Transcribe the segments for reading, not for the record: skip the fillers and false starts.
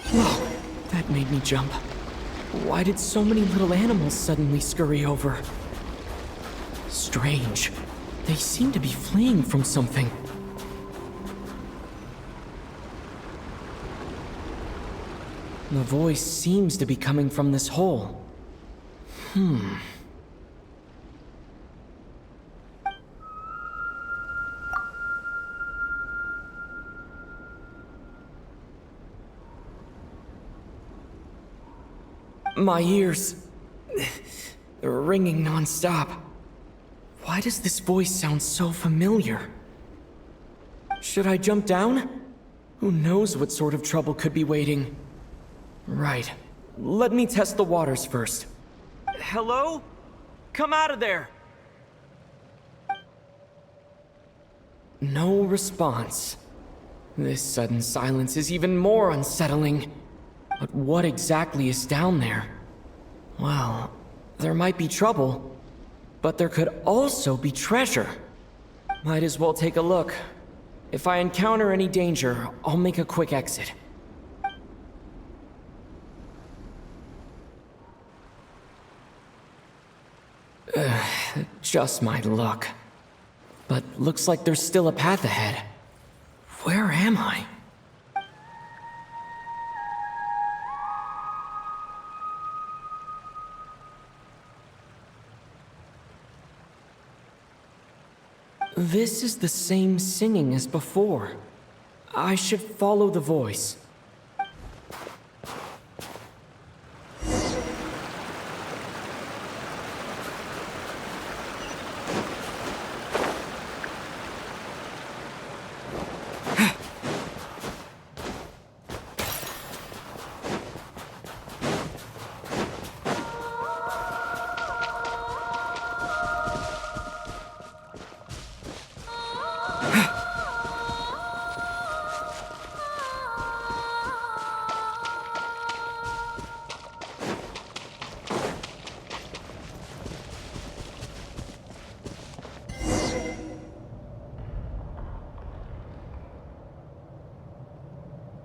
Whoa, that made me jump. Why did so many little animals suddenly scurry over? Strange. They seem to be fleeing from something. The voice seems to be coming from this hole. My ears... they're ringing non-stop. Why does this voice sound so familiar? Should I jump down? Who knows what sort of trouble could be waiting? Right. Let me test the waters first. Hello? Come out of there! No response. This sudden silence is even more unsettling. But what exactly is down there? Well, there might be trouble, but there could also be treasure. Might as well take a look. If I encounter any danger, I'll make a quick exit. Just my luck. But looks like there's still a path ahead. Where am I? This is the same singing as before. I should follow the voice.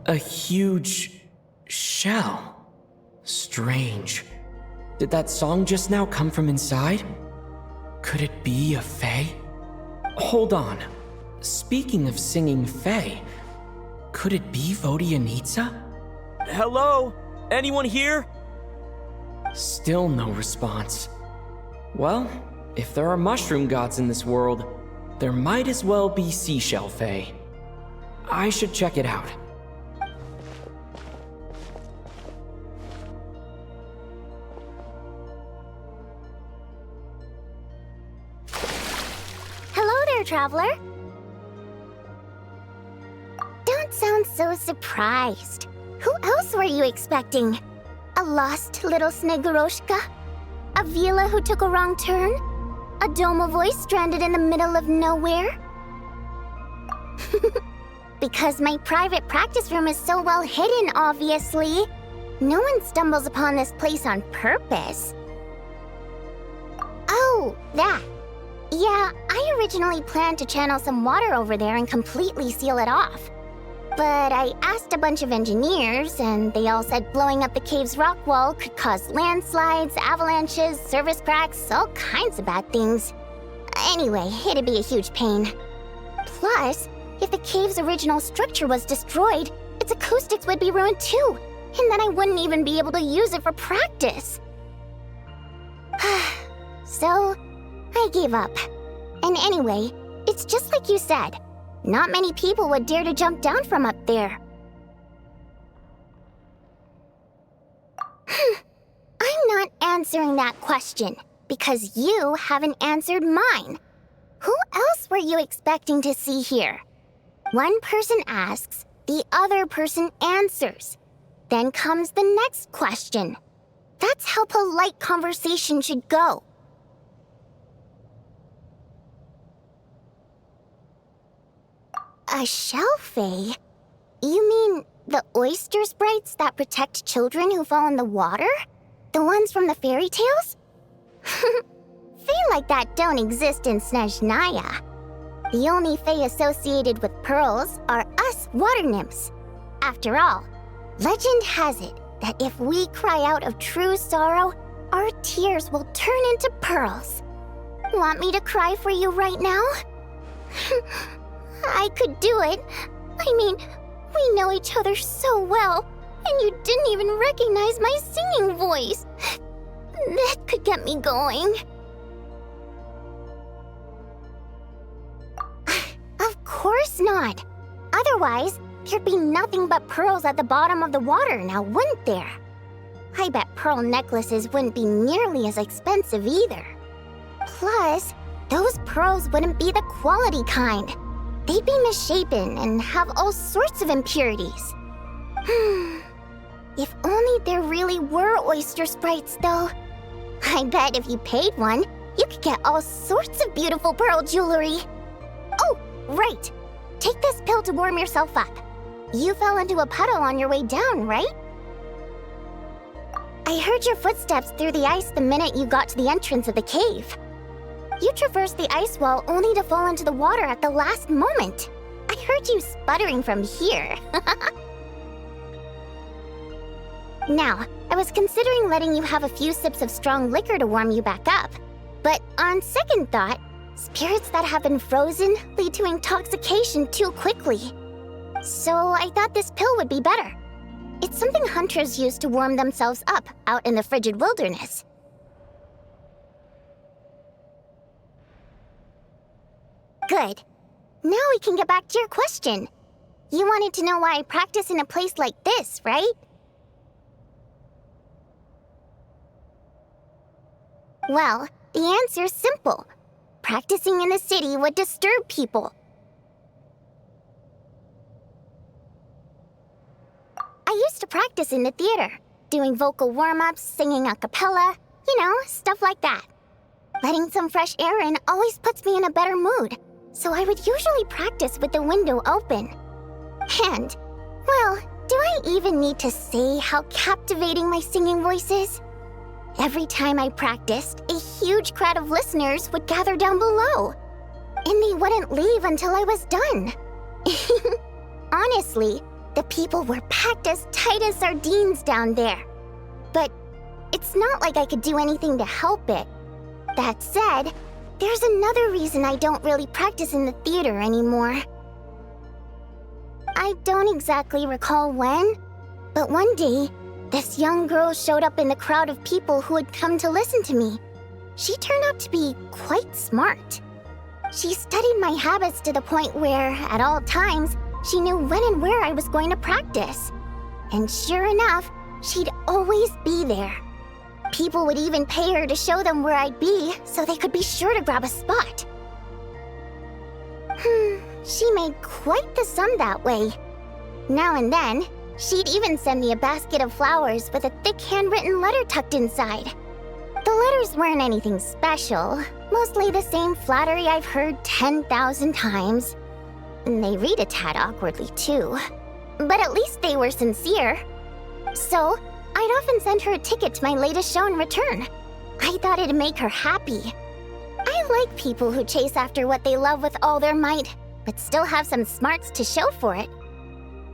A huge shell. Strange. Did that song just now come from inside? Could it be a fae? Hold on. Speaking of singing fae, could it be Vodianitsa? Hello? Anyone here? Still no response. Well, if there are mushroom gods in this world, there might as well be seashell fae. I should check it out. Traveler? Don't sound so surprised. Who else were you expecting? A lost little Snegoroshka? A Vila who took a wrong turn? A Doma voice stranded in the middle of nowhere? Because my private practice room is so well hidden, obviously. No one stumbles upon this place on purpose. Oh, that. Yeah, I originally planned to channel some water over there and completely seal it off. But I asked a bunch of engineers, and they all said blowing up the cave's rock wall could cause landslides, avalanches, surface cracks, all kinds of bad things. Anyway, it'd be a huge pain. Plus, if the cave's original structure was destroyed, its acoustics would be ruined too, and then I wouldn't even be able to use it for practice. So, I gave up. And anyway, it's just like you said. Not many people would dare to jump down from up there. I'm not answering that question, because you haven't answered mine. Who else were you expecting to see here? One person asks, the other person answers. Then comes the next question. That's how polite conversation should go. A shell fae? You mean the oyster sprites that protect children who fall in the water? The ones from the fairy tales? Fae like that don't exist in Snezhnaya. The only fae associated with pearls are us water nymphs. After all, legend has it that if we cry out of true sorrow, our tears will turn into pearls. Want me to cry for you right now? I could do it. I mean, we know each other so well, and you didn't even recognize my singing voice. That could get me going. Of course not. Otherwise, there'd be nothing but pearls at the bottom of the water now, wouldn't there? I bet pearl necklaces wouldn't be nearly as expensive either. Plus, those pearls wouldn't be the quality kind. They'd be misshapen and have all sorts of impurities. If only there really were oyster sprites, though. I bet if you paid one, you could get all sorts of beautiful pearl jewelry. Oh, right. Take this pill to warm yourself up. You fell into a puddle on your way down, right? I heard your footsteps through the ice the minute you got to the entrance of the cave. You traversed the ice wall only to fall into the water at the last moment. I heard you sputtering from here. Now, I was considering letting you have a few sips of strong liquor to warm you back up. But on second thought, spirits that have been frozen lead to intoxication too quickly. So I thought this pill would be better. It's something hunters use to warm themselves up out in the frigid wilderness. Good. Now we can get back to your question. You wanted to know why I practice in a place like this, right? Well, the answer's simple. Practicing in the city would disturb people. I used to practice in the theater, doing vocal warm-ups, singing a cappella, stuff like that. Letting some fresh air in always puts me in a better mood, so I would usually practice with the window open. And, well, do I even need to say how captivating my singing voice is? Every time I practiced, a huge crowd of listeners would gather down below, and they wouldn't leave until I was done. Honestly, the people were packed as tight as sardines down there. But it's not like I could do anything to help it. That said, there's another reason I don't really practice in the theater anymore. I don't exactly recall when, but one day, this young girl showed up in the crowd of people who had come to listen to me. She turned out to be quite smart. She studied my habits to the point where, at all times, she knew when and where I was going to practice. And sure enough, she'd always be there. People would even pay her to show them where I'd be so they could be sure to grab a spot. She made quite the sum that way. Now and then, she'd even send me a basket of flowers with a thick handwritten letter tucked inside. The letters weren't anything special, mostly the same flattery I've heard 10,000 times. They read a tad awkwardly too, but at least they were sincere. So, I'd often send her a ticket to my latest show in return. I thought it'd make her happy. I like people who chase after what they love with all their might, but still have some smarts to show for it.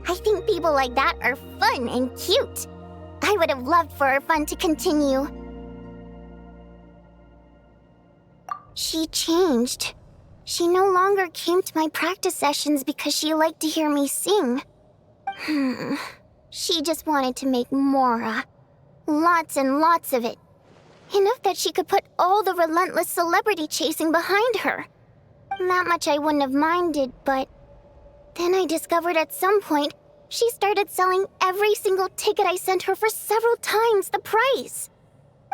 I think people like that are fun and cute. I would have loved for our fun to continue. She changed. She no longer came to my practice sessions because she liked to hear me sing. She just wanted to make more. Lots and lots of it. Enough that she could put all the relentless celebrity chasing behind her. That much I wouldn't have minded, but then I discovered at some point she started selling every single ticket I sent her for several times the price.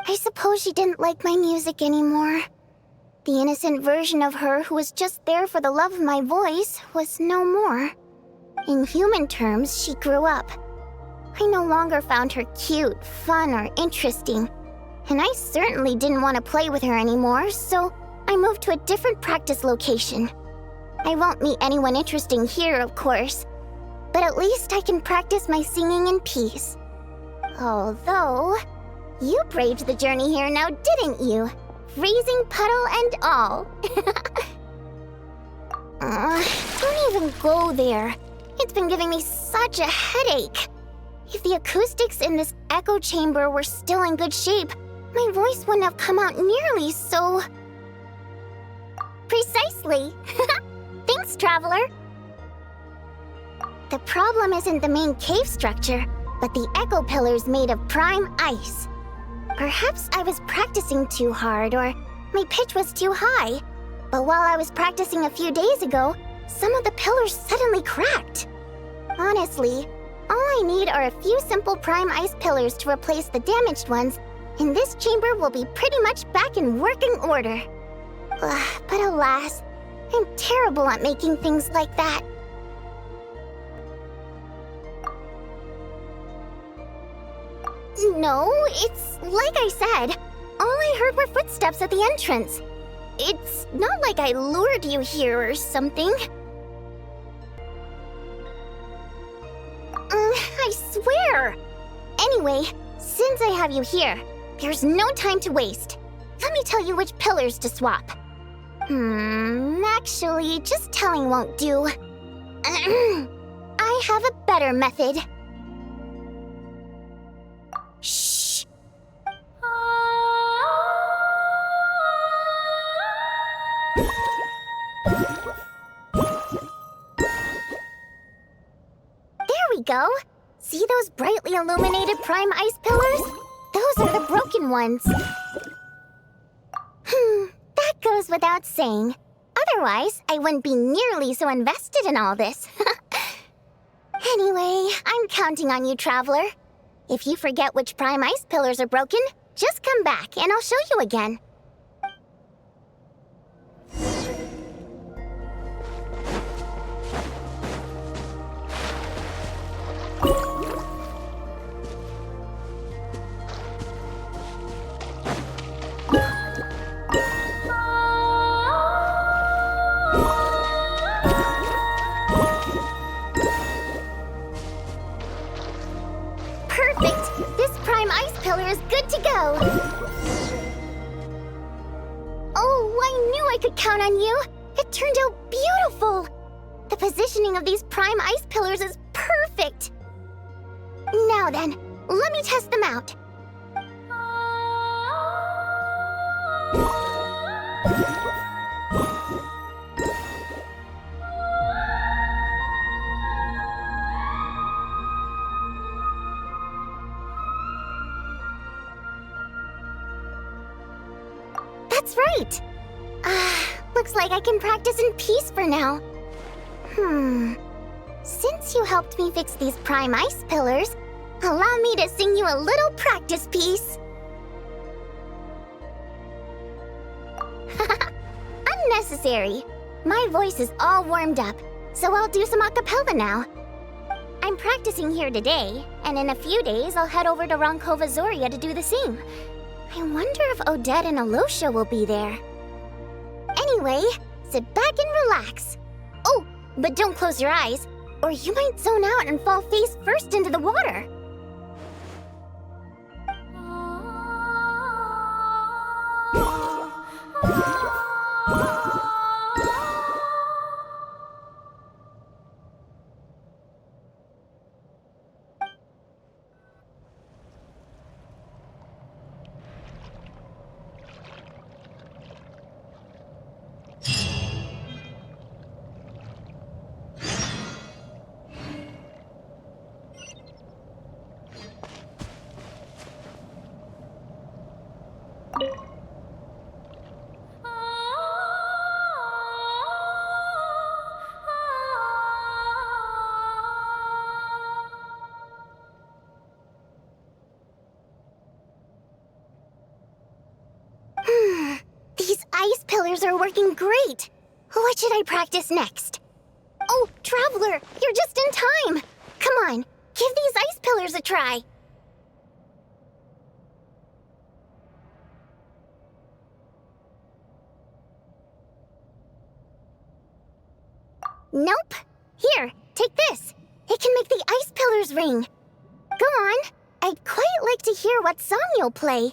I suppose she didn't like my music anymore. The innocent version of her who was just there for the love of my voice was no more. In human terms, she grew up. I no longer found her cute, fun, or interesting. And I certainly didn't want to play with her anymore, so I moved to a different practice location. I won't meet anyone interesting here, of course, but at least I can practice my singing in peace. Although, you braved the journey here now, didn't you? Freezing puddle and all. Don't even go there. It's been giving me such a headache. If the acoustics in this echo chamber were still in good shape, my voice wouldn't have come out nearly so... Precisely. Thanks, traveler. The problem isn't the main cave structure, but the echo pillars made of prime ice. Perhaps I was practicing too hard, or my pitch was too high. But while I was practicing a few days ago, some of the pillars suddenly cracked. Honestly, all I need are a few simple prime ice pillars to replace the damaged ones, and this chamber will be pretty much back in working order. But alas, I'm terrible at making things like that. No, it's like I said. All I heard were footsteps at the entrance. It's not like I lured you here or something. I swear! Anyway, since I have you here, there's no time to waste. Let me tell you which pillars to swap. Actually, just telling won't do. I have a better method. Shh. There we go. See those brightly illuminated prime ice pillars? Those are the broken ones. That goes without saying. Otherwise, I wouldn't be nearly so invested in all this. Anyway, I'm counting on you, traveler. If you forget which prime ice pillars are broken, just come back and I'll show you again. Perfect! This prime ice pillar is good to go! Oh, I knew I could count on you! It turned out beautiful! The positioning of these prime ice pillars is perfect! Now then, let me test them out. That's right! Looks like I can practice in peace for now. Since you helped me fix these prime ice pillars, allow me to sing you a little practice piece. Unnecessary. My voice is all warmed up, so I'll do some a cappella now. I'm practicing here today, and in a few days I'll head over to Ronkova Zoria to do the same. I wonder if Odette and Alosha will be there. Anyway, sit back and relax. Oh, but don't close your eyes, or you might zone out and fall face first into the water. pillars are working great. What should I practice next? Oh, Traveler, you're just in time. Come on, give these ice pillars a try. Nope. Here, take this. It can make the ice pillars ring. Go on. I'd quite like to hear what song you'll play.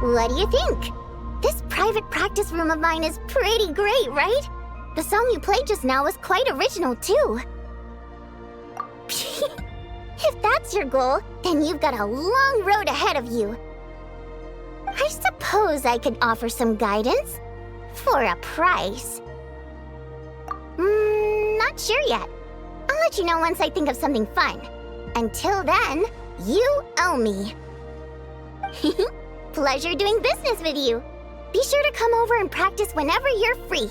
What do you think? This private practice room of mine is pretty great, right? The song you played just now was quite original, too. If that's your goal, then you've got a long road ahead of you. I suppose I could offer some guidance for a price. Not sure yet. I'll let you know once I think of something fun. Until then, you owe me. Pleasure doing business with you. Be sure to come over and practice whenever you're free.